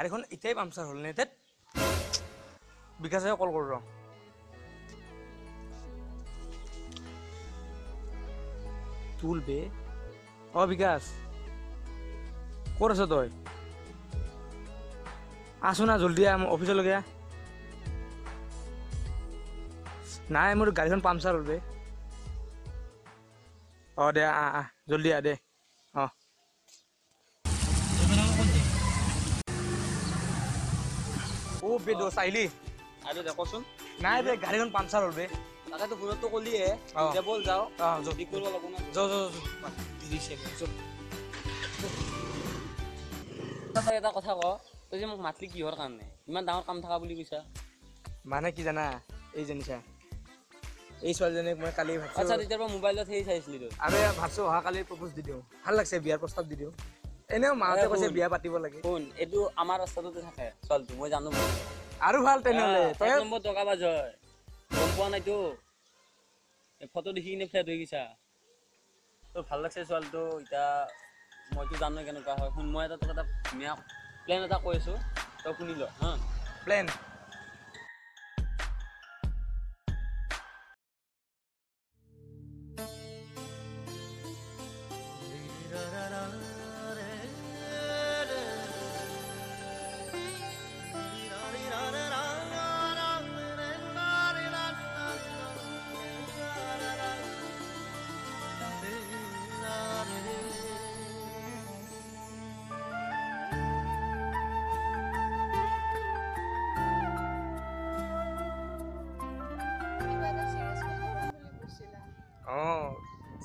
গাড়ীখন এতিয়াই পামচাৰ হ'ল নে? বিকাশে কল কৰোঁ ৰ। তুল বে। অ বিকাশ, ক'ত আছ তই? আছো না, জল্দি আহ অফিচলৈকে। নাই মোৰ গাড়ীখন পামচাৰ হ'ল বে। অ দে আহ জল্দি আহ দে। অ বে দোষ আহিলি? আৰু দে কচোন। নাই বে গাড়ীখন পামচাৰ হ'ল বে। তাকেতো ফোনততো কলিয়ে অ দে বল যাও জল্দি ঠিক কৰিব লাগিব না। তই এটা কথা ক, তই যে মোক মাতলি কিহৰ কাৰণে? ইমান ডাঙৰ কাম থকা বুলি কৈছা। মানে কি জানা, এই জানিছা এই ছোৱালীজনীক মই কালি ভাবছো। আচ্ছা তেতিয়াৰ পৰা মোবাইলত সেই চাইছিলি তই? আৰে ভাবছো অহা কালি প্ৰপ'জ দি দিওঁ, ভাল লাগছে বিয়াৰ প্ৰস্তাৱ দি দিওঁ। এনেও মাহঁতে কৈছে বিয়া পাতিব লাগে। শুন, এইটো আমাৰ ৰাস্তাটোতে থাকে ছোৱালীটো, মই জানো। আৰু ভাল তেনেহ'লে তই এক নম্বৰ টকাবাজ হয়, গম পোৱা নাইতো? ফটো দেখি কিনে ফ্লেট হৈ গৈছা। তোৰ ভাল লাগছে ছোৱালীটো, এতিয়া মইতো জানো কেনেকুৱা হয়। শুন, মই তোক এটা ধুনীয়া প্লেন এটা কৈ আছোঁ, তই শুনি ল হা। প্লেন?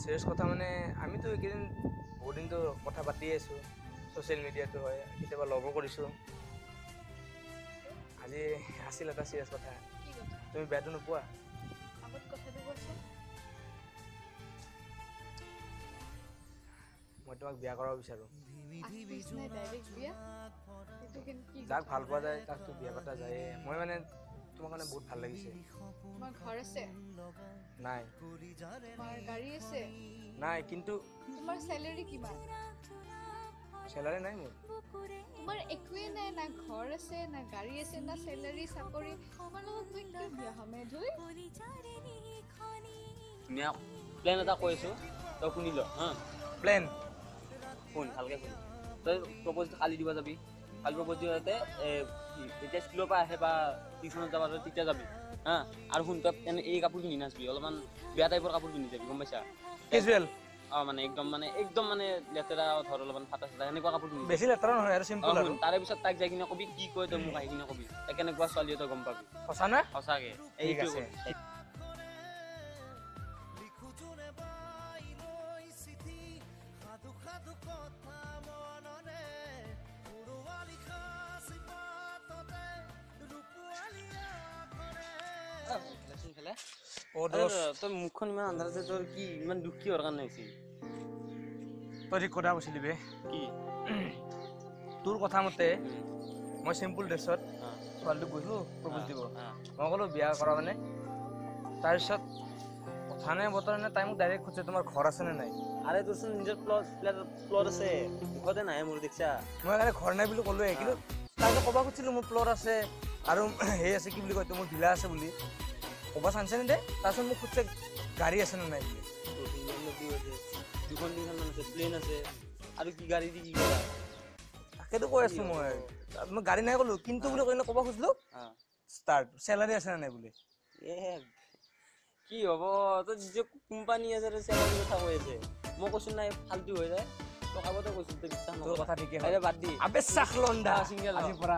চিৰিয়াছ কথা মানে আমিতো এইকেইদিন বহুত দিনতো কথা পাতিয়ে আছোঁ, ছ'চিয়েল মিডিয়াটো হয়, কেতিয়াবা লগো কৰিছোঁ। আজি আছিল এটা চিৰিয়াছ কথা। তুমি বেয়াটো নোপোৱা? মই তোমাক বিয়া কৰাব বিচাৰোঁ। যাক ভাল পোৱা যায় তাকতো বিয়া পতা যায়ে। মই মানে তোমাৰ কাৰণে বহুত ভাল লাগিছে। তোমাৰ ঘৰ আছে? নাই। তোমাৰ গাড়ী আছে? নাই, কিন্তু তোমাৰ চেলাৰী কিমান? চেলাৰী নাই মোৰ। তোমাৰ একোৱে নাই, না ঘৰ আছে, না গাড়ী আছে, না চেলাৰী চাকৰি। তোমাৰ লগত মই কিয় বিয়া হ'ম ধুই? ধুনীয়া প্লেন এটা কৈ আছোঁ, তই শুনি ল হা। প্লেন? শুন ভালকে শুন। তই প্ৰপ'জ কালি দিব যাবি, কালি প্ৰপ'জ দিব যাওঁতে যেতিয়া স্কুলৰ পৰা আহে বা টিউশ্যনত যাব তেতিয়া যাবি হা। আৰু শুন, তই এই কাপোৰ পিন্ধি নাযাবি, অলপমান বেয়া টাইপৰ কাপোৰ পিন্ধি যাবি, গম পাইছা? কেজুৱেল? মানে একদম লেতেৰা ধৰ, অলপমান ফাটা চাটা সেনেকুৱা কাপোৰ পিন্ধি বেছি লেতেৰা নহয় আৰু চিম্পল আৰু। তাৰে পিছত তাক যাই কিনে কবি কি কয়, তই মোক আহি কিনে কবি তাই কেনেকুৱা ছোৱালী তই গম পাবি। সঁচা না? সঁচাকে ঠিক আছে। তই মুখখন ইমান আন্ধাৰ আছে, তোৰ কি ইমান দুখ কিহৰ কাৰণে হৈছে? তই ঠিক কথা কৈছিলি বে। কি? তোৰ কথা মতে মই চিম্পুল ড্ৰেছত ছোৱালীটোক গৈছিলোঁ প্ৰপ'জ দিব। মই ক'লোঁ বিয়া কৰা মানে। তাৰপিছত কথা নাই বতৰা নাই, তাই মোক ডাইৰেক্ট সুধিছে তোমাৰ ঘৰ আছেনে নাই। আৰে তোৰচোন নিজৰ প্লট আছে, মুখতে নাহে মোৰ দেখছা। মই সেইকাৰণে ঘৰ নাই বুলি ক'লোৱে, কিন্তু তাৰপিছত ক'ব খুজিছিলোঁ মোৰ প্লট আছে আৰু সেই আছে, কি বুলি কয়, মোৰ ভিলা আছে বুলি ক'ব চানছে নিদে। তাৰপিছত মোক সুধিছে গাড়ী আছেনে নাই বুলি। দুখন আছে, প্লেন আছে, আৰু কি গাড়ী দি কি কৰা? তাকেতো কৈ আছোঁ মই গাড়ী নাই ক'লোঁ, কিন্তু বুলি কৈ ক'ব খুজিলোঁ ষ্টাৰ্ট চেলাৰী আছেনে নাই বুলি। কি হ'ব, তই যে কোম্পানী আছে চেলাৰীৰ কথা কৈ আছে। মই কৈছোঁ নাই ফাল্টু হৈ যায়, টকা কৈছোঁ তই বিশ্বাস নকৰ। তোৰ কথা ঠিকে বাদ দি আবে চাখ লণ্ডা চিংগেল আজিৰ পৰা।